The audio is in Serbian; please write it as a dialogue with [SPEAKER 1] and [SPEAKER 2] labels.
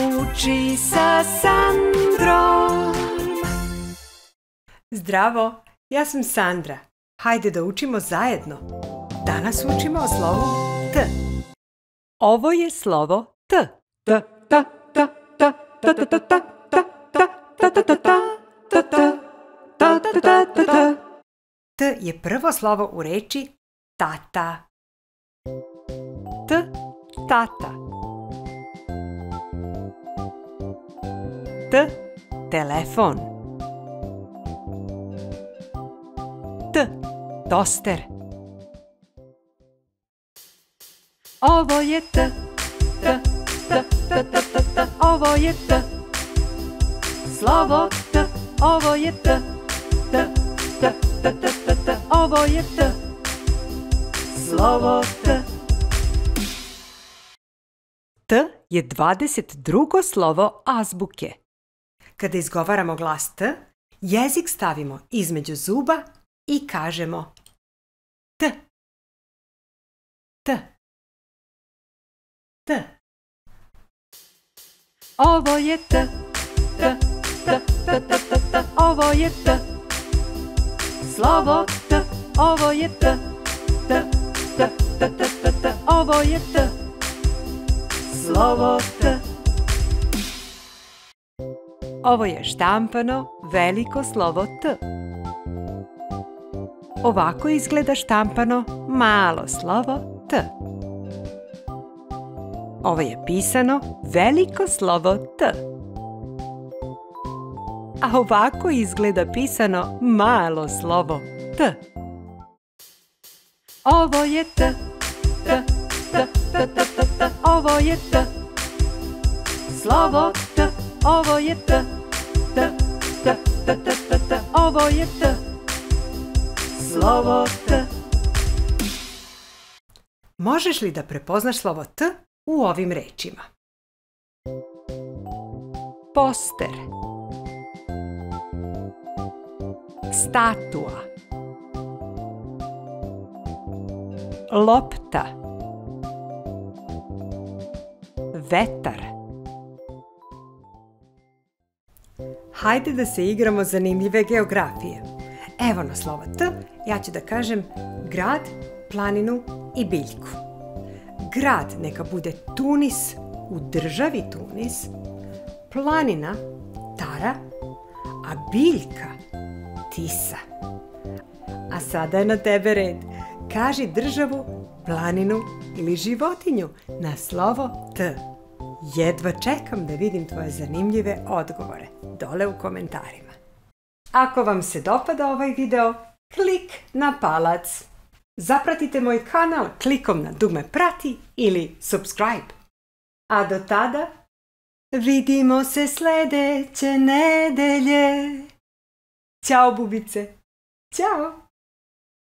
[SPEAKER 1] uči sa Sandrom. Zdravo, ja sam Sandra. Hajde da učimo zajedno. Danas učimo o slovu T. Ovo je slovo T.
[SPEAKER 2] T, ta, ta, ta, ta, ta, ta, ta, ta, ta, ta, ta, ta, ta, ta, ta, ta, ta, ta, ta.
[SPEAKER 1] T je prvo slovo u reči tata. T, tata. T, telefon. T, toster. Ovo je T, T, T, T, T, T, T, ovo je T. Slovo T, ovo je T, T, T, T, T, T, T, ovo je T. Slovo T. T je 22. slovo azbuke. Kada izgovaramo glas T, jezik stavimo između zuba i kažemo T. T. T. Ovo je T. T, T, T, T, T, T, ovo je T. Slovo T, ovo je T. T, T, T, T, T, T, ovo je T. Slovo T. Ovo je štampano veliko slovo T. Ovako izgleda štampano malo slovo T. Ovo je pisano veliko slovo T. A ovako izgleda pisano malo slovo T. Ovo je T. T, T, T, T, T, T, ovo je T. Slovo T, ovo je T. T, T, T, T, T, T, ovo je T. Slovo T. Možeš li da prepoznaš slovo T u ovim rečima? Poster. Statua. Lopta. Vetar. Hajde da se igramo zanimljive geografije. Evo na slovo T, ja ću da kažem grad, planinu i biljku. Grad neka bude Tunis u državi Tunis, planina Tara, a biljka Tisa. A sada je na tebe red. Kaži državu, planinu ili životinju na slovo T. Jedva čekam da vidim tvoje zanimljive odgovore dole u komentarima. Ako vam se dopada ovaj video, klik na palac. Zapratite moj kanal klikom na dugme prati ili subscribe. A do tada, vidimo se sljedeće nedelje. Ćao bubice. Ćao.